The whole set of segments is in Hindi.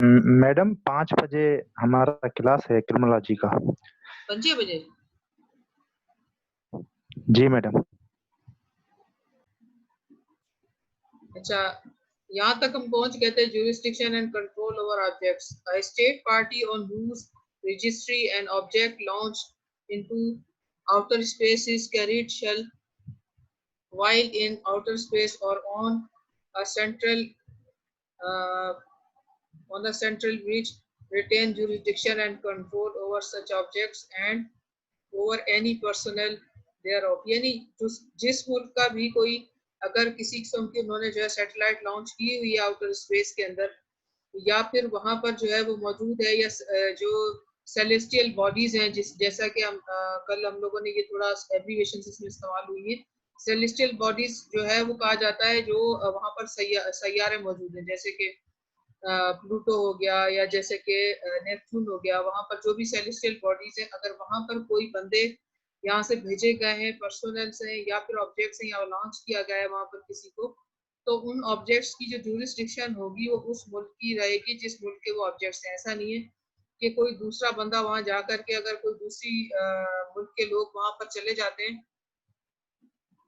मैडम 5 बजे हमारा क्लास है क्रिमिनोलॉजी का। 5 बजे? जी मैडम। अच्छा, यहाँ तक हम पहुंच गए थे। jurisdiction and control over objects. A state party on whose registry an object launched into outer space is carried shall, while in outer space or a central uh, on the central bridge, retain jurisdiction and control over such objects and over any personnel thereof. यानी जिस मुल्क का भी कोई अगर किसी किस्म की उन्होंने जो है सैटेलाइट लॉन्च की हुई है आउटर स्पेस के अंदर, या फिर वहां पर जो है वो मौजूद है, या जो सेलेस्टियल बॉडीज हैं, जैसा कि हम कल हम लोगों ने ये थोड़ा एब्रीविएशन इसमें इस्तेमाल हुई है। सेलेस्टियल बॉडीज जो है वो कहा जाता है जो वहां पर सैयारे मौजूद हैं, जैसे कि प्लूटो हो गया, या जैसे कि नेपच्यून हो गया। वहां पर जो भी सेलेस्टियल बॉडीज हैं, अगर वहां पर कोई बंदे यहाँ से भेजे गए हैं, पर्सोनल्स हैं या फिर ऑब्जेक्ट्स हैं, या लॉन्च किया गया है वहां पर किसी को, तो उन ऑब्जेक्ट्स की जो ज्यूरिसडिक्शन होगी वो उस मुल्क की रहेगी जिस मुल्क के वो ऑब्जेक्ट्स हैं। ऐसा नहीं है कि कोई दूसरा बंदा वहां जा करके, अगर कोई दूसरी मुल्क के लोग वहां पर चले जाते हैं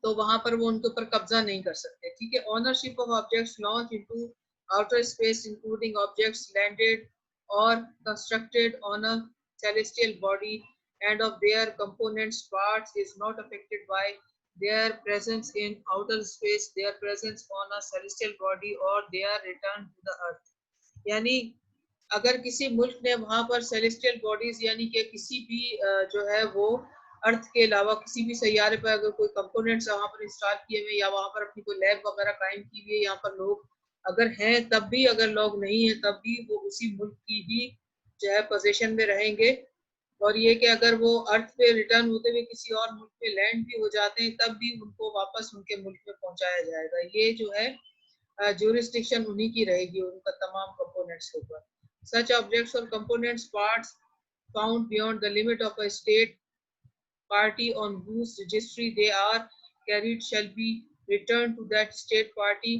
तो वहां पर वो उनके ऊपर कब्जा नहीं कर सकते। ठीक है। Ownership of objects launch into outer space including objects landed or constructed on a celestial body and of their components parts is not affected by their presence in outer space, their presence on a celestial body or their return to the earth. यानी अगर किसी मुल्क ने वहां पर सेलेस्टियल बॉडीज यानी कि किसी भी जो है वो अर्थ के अलावा किसी भी सैयारे पर अगर कोई कंपोनेंट्स वहां पर इंस्टॉल किए हुए, या वहां पर अपनी कोई लैब वगैरह कायम की हुई है, यहाँ पर लोग अगर हैं तब भी, अगर लोग नहीं है तब भी, वो उसी मुल्क की ही जो है पोजीशन में रहेंगे। और ये कि अगर वो अर्थ पे रिटर्न होते हुए किसी और मुल्क पे लैंड भी हो जाते हैं तब भी उनको वापस उनके मुल्क में पहुंचाया जाएगा। ये जो है ज्यूरिसडिक्शन उन्हीं की रहेगी उनका तमाम कंपोनेंट्स के ऊपर। Such objects or components parts found beyond the limit of a state party on whose registry they are carried shall be returned to that state party,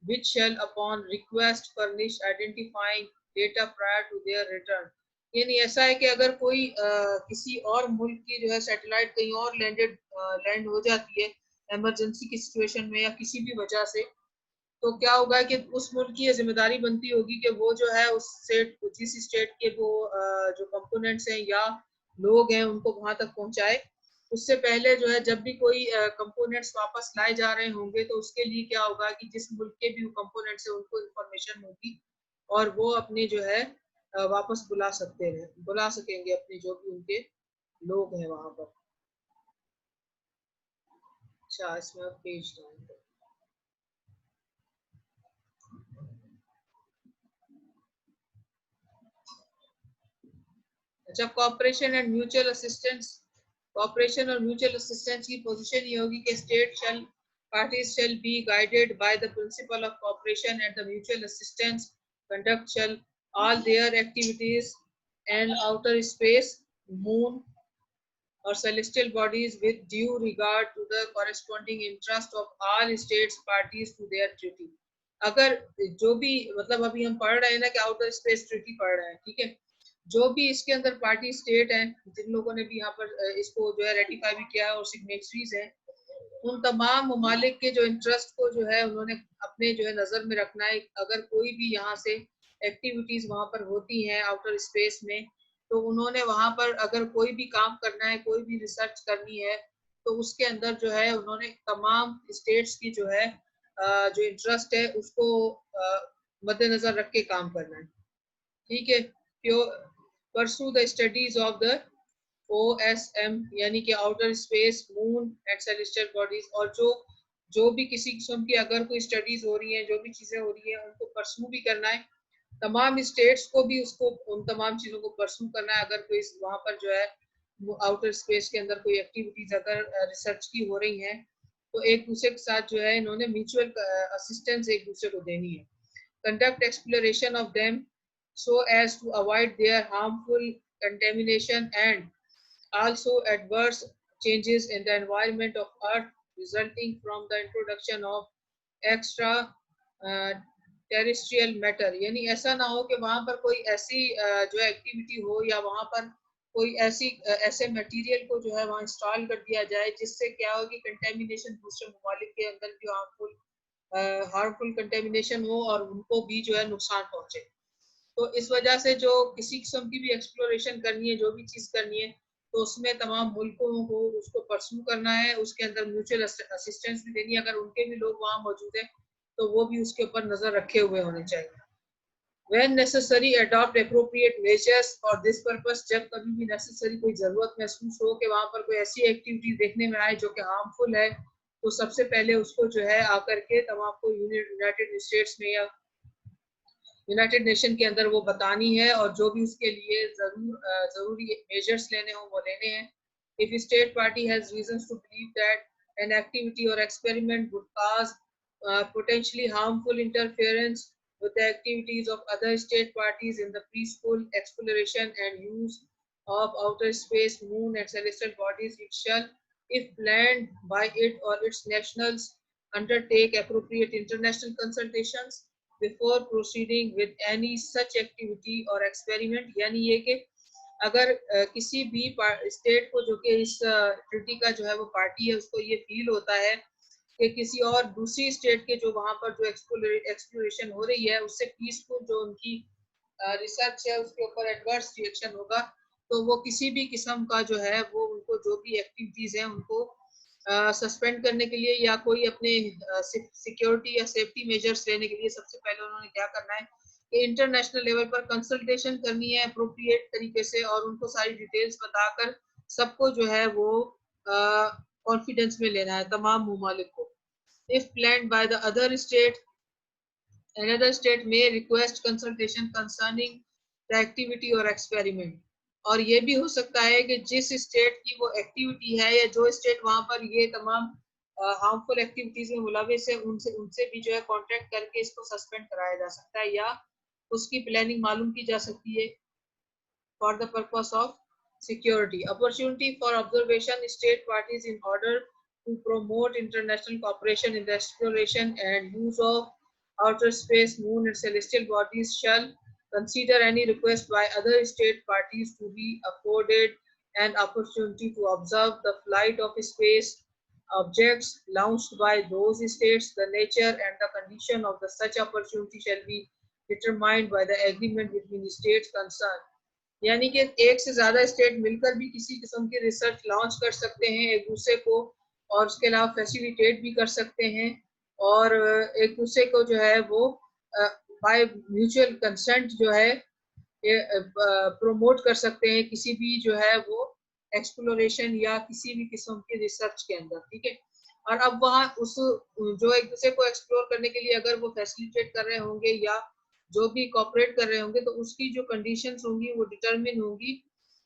which shall upon request furnish identifying data prior to their return. यानी ऐसा है कि अगर कोई किसी और मुल्क की जो है सैटेलाइट कहीं और लैंड हो जाती है इमरजेंसी की सिचुएशन में या किसी भी वजह से, तो क्या होगा कि उस मुल्क की ये जिम्मेदारी बनती होगी कि वो जो है उस स्टेट, जिस स्टेट के वो जो कंपोनेंट्स हैं या लोग हैं उनको वहां तक पहुंचाए। उससे पहले जो है जब भी कोई कंपोनेंट्स वापस लाए जा रहे होंगे तो उसके लिए क्या होगा कि जिस मुल्क के भी कंपोनेंट्स है उनको इंफॉर्मेशन होगी और वो अपने जो है वापस बुला सकेंगे अपने जो भी उनके लोग हैं वहां पर। अच्छा, इसमें पेज डाउन करें। अच्छा, cooperation and mutual assistance. Cooperation और म्यूचुअल असिस्टेंस की पोजीशन ये होगी कि state shall parties shall be guided by the principle of cooperation and the mutual assistance, conduct shall all their activities and outer space, moon or celestial bodies with due regard to the corresponding interest of all states parties to their treaty. अगर जो भी मतलब अभी हम पढ़ रहे हैं ना कि आउटर स्पेस ट्रीटी पढ़ रहे हैं, ठीक है, जो भी इसके अंदर पार्टी स्टेट हैं, जिन लोगों ने भी यहाँ पर इसको जो है रेटिफाई भी किया है और सिग्नेटरीज हैं, उन तमाम ममालिक के जो इंटरेस्ट को जो है उन्होंने अपने जो है नजर में रखना है। अगर कोई भी यहाँ से एक्टिविटीज वहां पर होती हैं आउटर स्पेस में, तो उन्होंने वहां पर अगर कोई भी काम करना है, कोई भी रिसर्च करनी है, तो उसके अंदर जो है उन्होंने तमाम स्टेट्स की जो है जो इंटरेस्ट है उसको मद्देनजर रख के काम करना है। ठीक है। Pursue the studies of the OSM यानी कि outer space, moon and celestial bodies, और जो भी किसी किस्म की अगर कोई स्टडीज हो रही हैं, जो भी चीजें हो रही हैं, उनको परसू भी करना है। तमाम स्टेट्स को भी उसको उन तमाम चीजों को परसू करना है। अगर कोई वहां पर जो है आउटर स्पेस के अंदर कोई एक्टिविटीज अगर रिसर्च की हो रही हैं, तो एक दूसरे के साथ जो है इन्होंने म्यूचुअल असिस्टेंस एक दूसरे को देनी है। Conduct exploration of them so as to avoid their harmful contamination and also adverse changes in the environment of Earth resulting from the introduction of extra uh, terrestrial matter, यानी ऐसा ना हो कि वहां पर कोई ऐसी जो एक्टिविटी हो या वहां पर कोई ऐसे मटेरियल को जो है वहां इंस्टॉल कर दिया जाए जिससे क्या हो कि कंटेमिनेशन दूसरे ममालिक के अंदर भी हार्मफुल कंटेमिनेशन हो और उनको भी जो है नुकसान पहुंचे। तो इस वजह से जो किसी किस्म की भी एक्सप्लोरेशन करनी है, जो भी चीज करनी है, तो उसमें तमाम मुल्कों को उसको परस्यू करना है, उसके अंदर म्यूचुअल असिस्टेंस भी देनी है। अगर उनके भी लोग वहां मौजूद हैं तो वो भी उसके ऊपर नजर रखे हुए होने चाहिए। When necessary, adopt appropriate measures for this purpose, जब कभी भी नेसेसरी कोई जरूरत महसूस हो कि वहां पर कोई ऐसी एक्टिविटी देखने में आए जो कि हार्मफुल है, तो सबसे पहले उसको जो है आकर के तमाम को यूनाइटेड स्टेट्स में या यूनाइटेड नेशन के अंदर वो बतानी है, और जो भी उसके लिए जरूरी मेजर्स लेने हो वो लेने हैं। If a state party has reasons to believe that an activity or experiment would cause potentially harmful interference with the activities of other state parties in the peaceful exploration and use of outer space, moon, and celestial bodies, it shall, if planned by it or its nationals, undertake appropriate international consultations before proceeding with any such activity or experiment। यानी ये कि अगर किसी भी स्टेट को जो कि इस ट्रीटी का जो है वो पार्टी है, उसको ये फील होता है कि किसी और दूसरी स्टेट के जो वहां पर जो एक्सप्लोरेशन हो रही है उससे पीसफुल जो उनकी रिसर्च है उसके ऊपर एडवर्स रिएक्शन होगा, तो वो किसी भी किस्म का जो है वो उनको जो भी एक्टिविटीज हैं उनको सस्पेंड करने के लिए या कोई अपने सिक्योरिटी या सेफ्टी मेजर्स लेने के लिए सबसे पहले उन्होंने क्या करना है कि इंटरनेशनल लेवल पर कंसल्टेशन करनी है अप्रोप्रिएट तरीके से, और उनको सारी डिटेल्स बताकर सबको जो है वो कॉन्फिडेंस में लेना है, तमाम ममालिक को। If planned by the other state, another state may request consultation concerning the activity or experiment। और ये भी हो सकता है कि जिस स्टेट की वो एक्टिविटी है या जो स्टेट वहां पर ये तमाम हार्मफुल एक्टिविटीज में मुलविस है उनसे भी जो है कॉन्टेक्ट करके इसको सस्पेंड कराया जा सकता है या उसकी प्लानिंग मालूम की जा सकती है for the purpose of security। Opportunity for observation, state parties in order to promote international cooperation in the exploration and use of outer space, moon and celestial bodies shall consider any request by other state parties to be afforded an opportunity to observe the flight of space objects launched by those states. The nature and the condition of the such opportunity shall be determined by the agreement between the states concerned। यानी कि एक से ज्यादा स्टेट मिलकर भी किसी किस्म की रिसर्च लॉन्च कर सकते हैं एक दूसरे को, और उसके अलावा फैसिलिटेट भी कर सकते हैं, और एक दूसरे को जो है वो बाय म्यूचुअल कंसेंट जो है प्रोमोट कर सकते हैं किसी भी जो है वो एक्सप्लोरेशन या किसी भी किस्म की रिसर्च के अंदर। ठीक है, और अब वहाँ उस जो एक दूसरे को एक्सप्लोर करने के लिए अगर वो फैसिलिटेट कर रहे होंगे या जो भी कॉपरेट कर रहे होंगे तो उसकी जो कंडीशंस होंगी वो डिटरमिन होंगी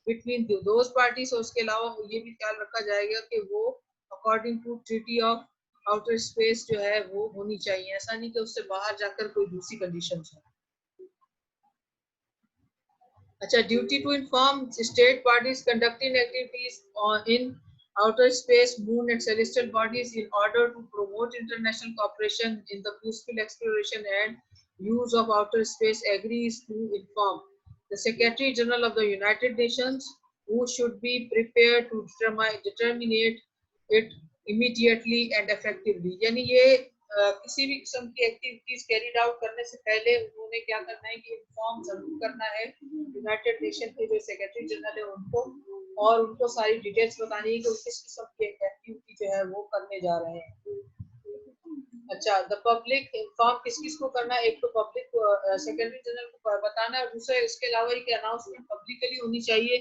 बिटवीन दोज पार्टीज। और उसके अलावा ये भी ख्याल रखा जाएगा कि वो according to treaty of outer space जो है वो होनी चाहिए, ऐसा नहीं कि उससे बाहर जाकर कोई दूसरी कंडीशंस हो। अच्छा, duty to inform state parties conducting activities in outer space, moon and celestial bodies in order to promote international cooperation in the peaceful exploration and use of outer space agrees to inform the Secretary General of the United Nations, who should be prepared to determine it immediately and effectively। यानी ये किसी भी किस्म की एक्टिविटीज कैरीड आउट करने से पहले उन्होंने क्या करना है कि इन्फॉर्म जरूर करना है यूनाइटेड नेशन के जो सेक्रेटरी जनरल है उनको, और उनको सारी डिटेल्स बतानी है कि वो किस किस्म की एक्टिविटी जो है वो करने जा रहे हैं। अच्छा, द पब्लिक इन्फॉर्म किस किस को करना है, एक तो पब्लिक सेक्रेटरी जनरल को बताना है, दूसरा इसके अलावा एक अनाउंसमेंट पब्लिकली होनी चाहिए,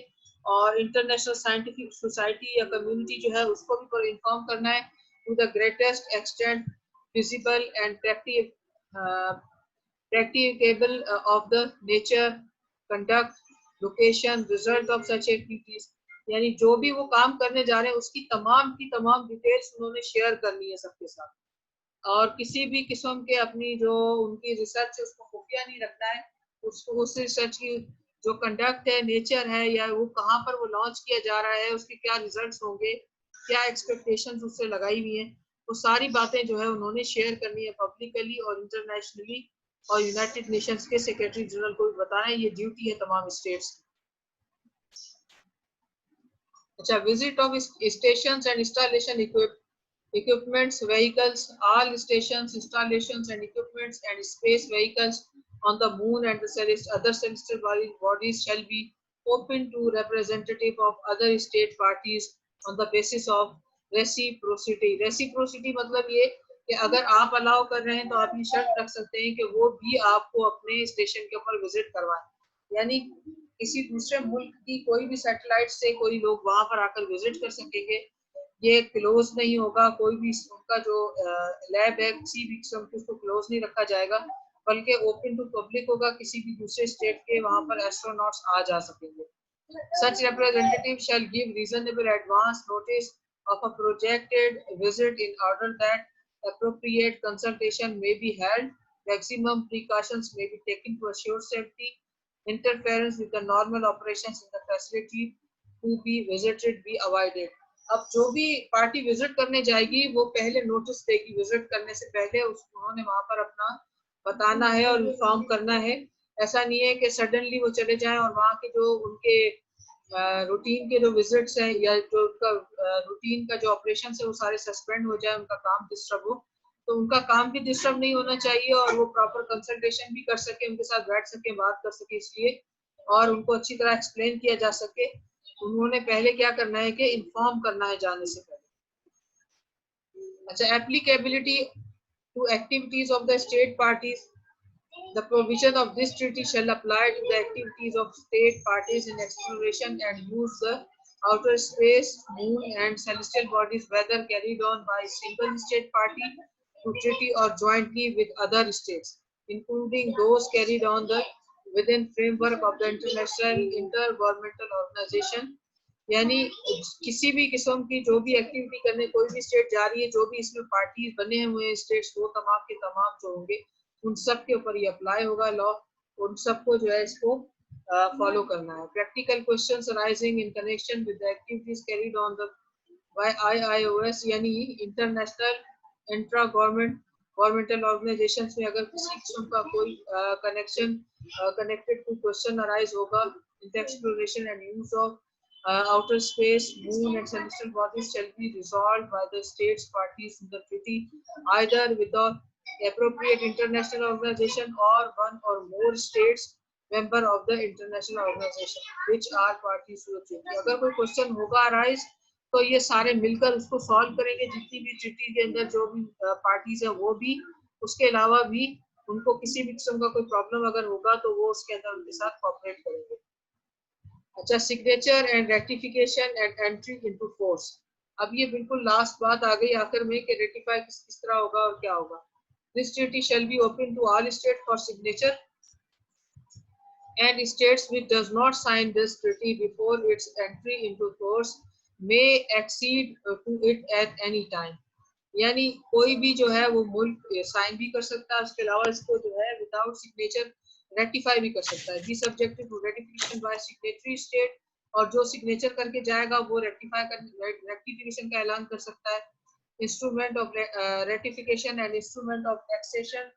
और इंटरनेशनल साइंटिफिक सोसाइटी या कम्युनिटी जो है उसको भी इन्फॉर्म करना है to the greatest extent visible and practicable of the nature, conduct, location, result of such activities। यानी जो भी वो काम करने जा रहे हैं उसकी तमाम की तमाम डिटेल्स उन्होंने शेयर करनी है सबके साथ, और किसी भी किस्म के अपनी जो उनकी रिसर्च है उसको खुफिया नहीं रखना है। उसको उस रिसर्च की जो कंडक्ट है, नेचर है, या वो कहाँ पर वो लॉन्च किया जा रहा है, उसके क्या रिजल्ट्स होंगे, क्या एक्सपेक्टेशंस उससे लगाई हुई हैं, वो सारी बातें जो है उन्होंने शेयर करनी है पब्लिकली और इंटरनेशनली, और यूनाइटेड नेशंस के सेक्रेटरी जनरल को भी बताना है, ये ड्यूटी है तमाम स्टेट्स की। अच्छा, visit of stations and installation equipments, vehicles, all stations, installations and equipments and space vehicles on the moon and the other celestial bodies shall be open to representative of other state parties on the basis of reciprocity. Reciprocity मतलब ये कि अगर आप अलाउ कर रहे हैं तो आप ये शर्त रख सकते हैं कि वो भी आपको अपने स्टेशन के ऊपर विजिट करवाएं, यानी किसी दूसरे मुल्क की कोई भी सैटेलाइट से कोई लोग वहां पर आकर विजिट कर सकेंगे। ये क्लोज नहीं होगा, कोई भी उनका जो लैब है किसी भी किस्म की उसको क्लोज नहीं रखा जाएगा, बल्कि ओपन टू पब्लिक होगा, किसी भी दूसरे स्टेट के वहां पर एस्ट्रोनॉट्स आ जा सकेंगे। Such representative shall give reasonable advance notice of a projected visit in order that appropriate consultation may be held. Maximum precautions may be taken to assure safety. Interference with the normal operations in the facility to be visited be avoided. अब जो भी पार्टी विजिट करने जाएगी वो पहले नोटिस देगी, विजिट करने से पहले उन्होंने वहां पर अपना बताना है और इन्फॉर्म करना है। ऐसा नहीं है कि सडनली वो चले जाएं और वहाँ के जो उनके रूटीन के जो विजिट्स हैं या जो उनका रूटीन का जो ऑपरेशन है वो सारे सस्पेंड हो जाए, उनका काम डिस्टर्ब हो। तो उनका काम भी डिस्टर्ब नहीं होना चाहिए और वो प्रॉपर कंसल्टेशन भी कर सके, उनके साथ बैठ सके, बात कर सके, इसलिए और उनको अच्छी तरह एक्सप्लेन किया जा सके। उन्होंने पहले क्या करना है कि इन्फॉर्म करना है जाने से पहले। अच्छा, applicability to activities of the state parties. The provision of this treaty shall apply to the activities of state parties in exploration and use the outer space, moon and celestial bodies, whether carried on by a single state party to treaty or jointly with other states, including those carried on the within framework of the international intergovernmental organization। यानी किसी भी किस्म की जो भी एक्टिविटी करने कोई भी स्टेट जा रही है, जो भी इसमें पार्टी बने हुए हैं स्टेट्स, वो तमाम के तमाम जो होंगे उन सब के ऊपर ये अप्लाई होगा लॉ, उन सबको जो है इसको फॉलो करना है। Practical questions arising in connection with the activities carried on the by IIOS यानी इंटरनेशनल इंट्रा गवर्नमेंटल ऑर्गेनाइजेशंस में अगर किसी किस्म का कोई connection connected to question arise होगा in the exploration and use of outer space, moon and celestial bodies shall be resolved by the states parties in the treaty either with the appropriate international organization or one or more states member of the international organization which are parties to the treaty। अगर कोई क्वेश्चन होगा अराइज तो ये सारे मिलकर उसको सॉल्व करेंगे, जितनी भी ट्रीटी के अंदर जो भी पार्टीज है वो भी, उसके अलावा भी उनको किसी भी किस्म का कोई प्रॉब्लम अगर होगा तो वो उसके अंदर उनके साथ कोऑपरेट करेंगे। अच्छा, signature and ratification and entry into force. अब ये बिल्कुल लास्ट बात आ गई आखिर में कि रेटिफाई किस तरह होगा और क्या होगा। This treaty shall be open to all state for signature and states which does not sign this treaty before its entry into force may accede to it at any time। यानी कोई भी जो है वो मुल्क साइन भी कर सकता है, उसके अलावा इसको जो है विदाउट सिग्नेचर रेटिफाई भी कर सकता है। Be subjected to ratification by signatory state, और जो सिग्नेचर करके जाएगा वो रेटिफिकेशन का ऐलान कर सकता है। Instrument of ratification and instrument of accession,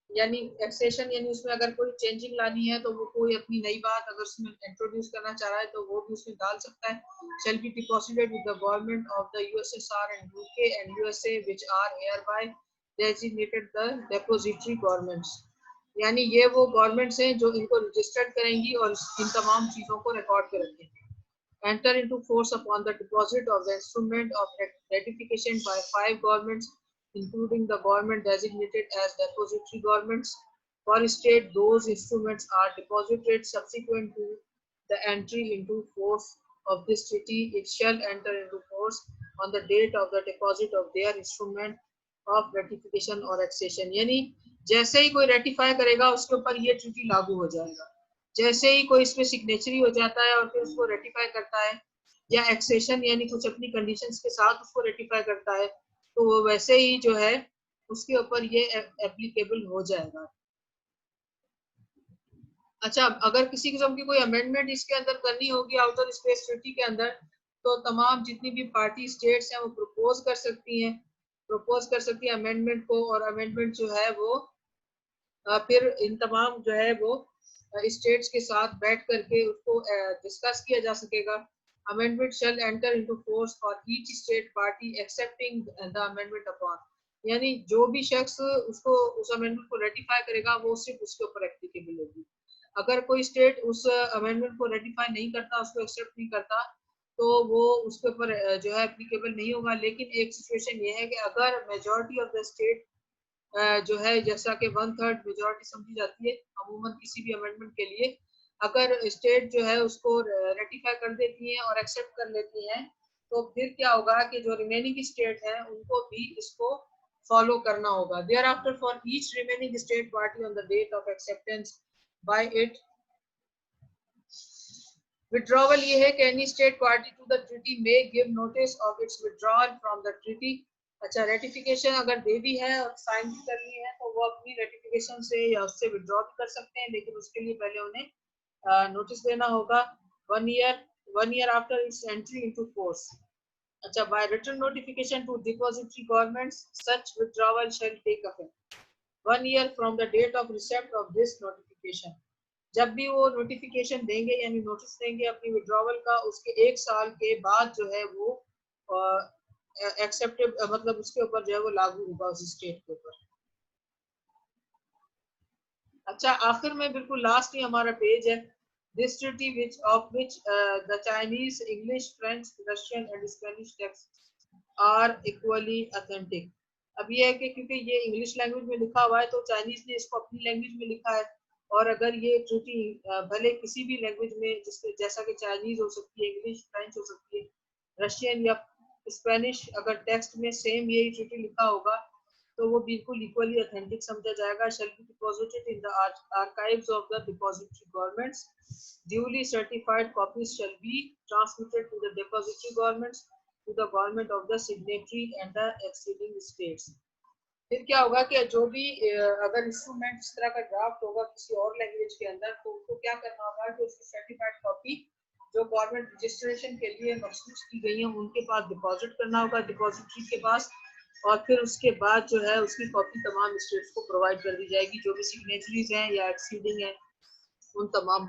यानी एक्सेशन यानी उसमें अगर कोई चेंजिंग लानी है तो वो कोई अपनी नई बात अगर उसमें इंट्रोड्यूस करना चाह रहा है तो वो भी उसमें डाल सकता है। Shall be deposited with the government of the USSR and UK and USA which are hereby designated the depository governments। यानी ये वो गवर्नमेंट्स हैं जो इनको रजिस्टर्ड करेंगी और इन तमाम चीजों को रिकॉर्ड पे रखेंगी। Enter into force upon the deposit of the instrument of ratification by 5 governments including the government designated as depository governments. For state, those instruments are deposited subsequent to the entry into force of this treaty. It shall enter into force on the date of the deposit of their instrument of ratification or accession। यानी जैसे ही कोई रेटिफाई करेगा उसके ऊपर ये ट्रीटी लागू हो जाएगा। जैसे ही कोई इसमें सिग्नेचरी हो जाता है और फिर उसको रेटिफाई करता है या एक्सेशन यानी कुछ अपनी कंडीशंस के साथ उसको रेटिफाई करता है तो वो वैसे ही जो है उसके ऊपर ये एप्लीकेबल हो जाएगा। अच्छा, अब अगर किसी किस्म की कोई अमेंडमेंट इसके अंदर करनी होगी आउटर स्पेस ट्रीटी के अंदर तो तमाम जितनी भी पार्टी स्टेट्स हैं वो प्रपोज कर सकती हैं अमेंडमेंट को, और अमेंडमेंट जो है वो फिर इन तमाम जो है वो स्टेट्स के साथ बैठ करके उसको डिस्कस किया जा सकेगा। Amendment shall enter into force for each state party accepting the amendment upon, यानी जो भी शख्स उसको उस अमेंडमेंट को रेटिफाई करेगा वो सिर्फ उसके ऊपर एप्लीकेबल होगी। अगर कोई स्टेट उस अमेंडमेंट को रेटिफाई नहीं करता, उसको एक्सेप्ट नहीं करता, तो वो उसके ऊपर जो है एप्लीकेबल नहीं होगा। लेकिन एक सिचुएशन ये है कि अगर मेजॉरिटी ऑफ द स्टेट जो है, जैसा कि 1/3 मेजॉरिटी समझी जाती है अमूमन किसी भी अमेंडमेंट के लिए, अगर स्टेट जो है उसको रेटिफाई कर देती है और एक्सेप्ट कर लेती हैं, तो फिर क्या होगा कि जो रिमेनिंग स्टेट हैं उनको भी इसको फॉलो करना होगा। Thereafter for each remaining state party on the date of acceptance by it withdrawal, ये है कि any state party to the treaty may give notice of its withdrawal from the treaty. अच्छा, रेटिफिकेशन अगर दे भी है और साइन भी कर ली है तो वो अपनी रेटिफिकेशन से या उससे विड्रॉ भी कर सकते हैं, लेकिन उसके लिए पहले उन्हें नोटिस देना होगा 1 year after its entry into force. अच्छा, by written notification to depository governments such withdrawal shall take effect 1 year from the date of receipt of this notification. जब भी वो नोटिफिकेशन देंगे यानी नोटिस देंगे अपनी विड्रॉवल का, उसके 1 साल के बाद जो है वो एक्सेप्टेड मतलब उसके ऊपर जो है वो लागू होगा उस स्टेट के ऊपर। अच्छा, आखिर में बिल्कुल लास्ट ही हमारा पेज है। This treaty which of which the Chinese, English, French, Russian and Spanish text are equally authentic. अब ये है कि क्योंकि ये इंग्लिश लैंग्वेज में लिखा हुआ है तो चाइनीज ने इसको अपनी लैंग्वेज में लिखा है, और अगर ये ट्रीटी भले किसी भी लैंग्वेज में जिसके जैसा कि चाइनीज हो सकती है, इंग्लिश, फ्रेंच हो सकती है, रशियन या स्पेनिश, अगर टेक्स्ट में सेम यही ट्रीटी लिखा होगा तो वो बिल्कुल इक्वली ऑथेंटिक समझा जाएगा। Shall be deposited in the archives of the depositary governments, duly certified copies shall be transmitted to the depositary governments, to the government of the signatory and the acceding states. फिर क्या होगा कि जो भी अगर इंस्ट्रूमेंट इस तरह का ड्राफ्ट होगा किसी और लैंग्वेज के अंदर, तो उनको क्या करना होगा कि उसकी सर्टिफाइड कॉपी जो गवर्नमेंट रजिस्ट्रेशन के लिए मखसूस की गई है उनके पास डिपॉजिट करना होगा, डिपॉजिटरी के पास, और फिर उसके बाद जो है उसकी कॉपी तमाम स्टेट्स को प्रोवाइड कर दी जाएगी, जो भी सिग्नेचरीज हैं या एक्सीडिंग है उन तमाम।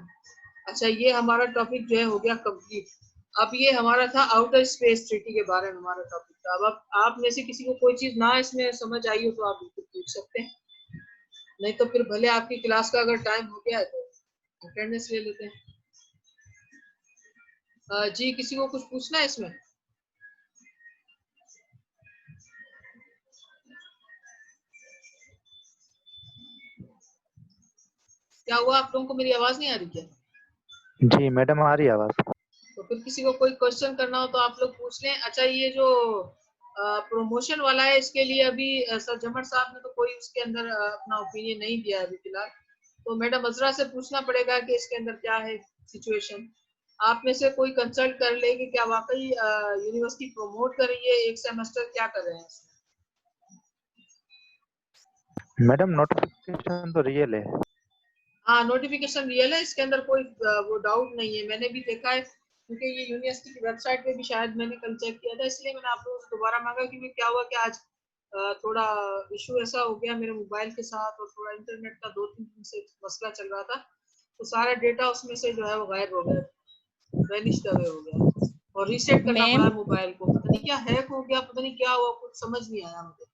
अच्छा, ये हमारा टॉपिक जो है हो गया कंप्लीट। अब ये हमारा था आउटर स्पेस ट्रीटी के बारे में हमारा टॉपिक था। अब आप में से किसी को कोई चीज ना इसमें समझ आई हो तो आप बिल्कुल पूछ सकते हैं, नहीं तो फिर भले आपकी क्लास का अगर टाइम हो गया है तो अटेंडेंस ले लेते हैं। जी, किसी को कुछ पूछना है इसमें? क्या हुआ, आप लोगों को मेरी आवाज नहीं आ रही क्या? जी मैडम, आ रही है आवाज। तो फिर किसी को कोई क्वेश्चन करना हो तो आप लोग पूछ लें। अच्छा, ये जो प्रमोशन वाला है इसके लिए अभी सर जमर साहब ने तो कोई उसके अंदर अपना ओपिनियन नहीं दिया अभी फिलहाल, तो मैडम अजरा से पूछना पड़ेगा कि इसके अंदर क्या है सिचुएशन। आप में से कोई कंसल्ट कर ले कि क्या वाकई यूनिवर्सिटी प्रमोट कर रही है एक सेमेस्टर, क्या कर रहे हैं? मैडम नोटिफिकेशन तो रियल है। हाँ, नोटिफिकेशन रियल है, इसके अंदर कोई वो डाउट नहीं है। मैंने भी देखा है क्योंकि ये यूनिवर्सिटी की वेबसाइट पे भी शायद मैंने कल चेक किया था, इसलिए मैंने आप लोगों से दोबारा मांगा क्योंकि क्या हुआ कि आज थोड़ा इशू ऐसा हो गया मेरे मोबाइल के साथ, और थोड़ा इंटरनेट का 2-3 दिन से मसला चल रहा था, तो सारा डेटा उसमें से जो है वो गायब हो गया, वैनिश्ड अवे हो गया, और रीसेट करना पड़ा मोबाइल को। पता नहीं क्या हैक हो गया, पता नहीं क्या हुआ, कुछ समझ नहीं आया मुझे।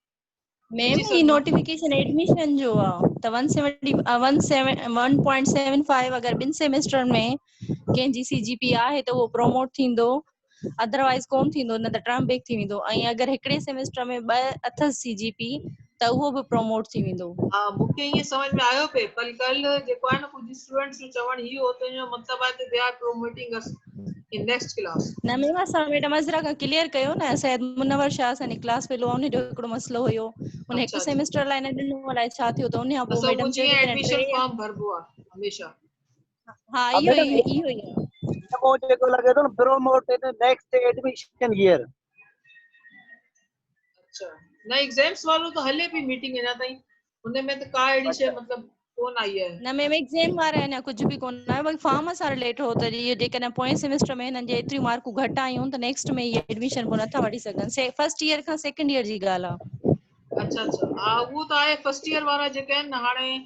मैम ये नोटिफिकेशन एडमिशन जो आहे त 1.75 अगर बिन सेमेस्टर में कंहिं जी CGP आहे त उहो प्रोमोट थींदो, अदरवाइज कोन थींदो, न त टर्म बैक थी वेंदो। ऐं अगर हिकिड़े सेमेस्टर में 2 अथस CGP त उहो बि प्रोमोट थी वेंदो। हाँ, मूंखे ये समझ में आयो पे, पर कल जेको आहे न कुछ स्टूडेंट्स जो चवण ही होते जो मतलब आहे कि they are promoting us in next class. न मैम असां मैडम अज़रा का क्लियर कयो न, शायद मुनवर शाह असांजी क्लास फेलो उन जो हिकिड़ो मसलो हुयो, उन हिकु सेमेस्टर लाइ न ॾिनो अलाए छा थियो, त उन खां पोइ मैडम चयो कि एडमिशन फॉर्म भरबो आहे हमेशा। हाँ, इहो ई आहे। वो जेको लगे तो promote in next admission year. अच्छा, ना एग्जाम्स वालो तो हले भी मीटिंग अञा ताईं उन में तो का एडी शे मतलब कोन आई है। न मैम एग्जाम वारे अञा कुछ भी कोन आयो, बाक़ी फॉर्म सां रिलेट हो त ये जेकॾहिं पोएं सेमेस्टर में हिननि जे एतिरियूं मार्कूं घटि आयूं त नेक्स्ट में ये एडमिशन को नथा वठी सघनि, फर्स्ट ईयर खां सेकंड ईयर जी ॻाल्हि आहे। अच्छा, हा वो तो आहे फर्स्ट ईयर वारा जेके आहिनि न, हाणे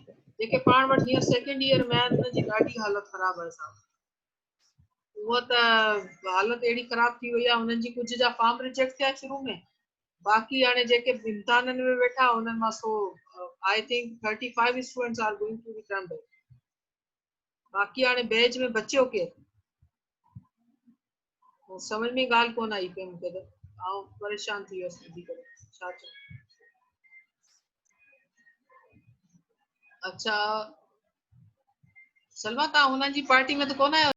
जेके पाण वटि हींअर सेकेंड ईयर में आहिनि उनजी ॾाढी हालत ख़राब आहे साहब। उहा त हालत अहिड़ी ख़राब थी वई आहे, उन्हनि जी कुझु जा फॉर्म रिजेक्ट थिया शुरू में, बाक़ी हाणे जेके इम्तिहाननि में वेठा उन्हनि मां so I think 35 students are going to be turned back. बाक़ी हाणे बैच में बचियो केरु, समझ में ॻाल्हि कोन आई पे मूंखे त, ऐं परेशान थी वियसि ॿुधी करे छा चवां। अच्छा सलमा, तव्हां हुननि जी पार्टी में त कोन आहियो?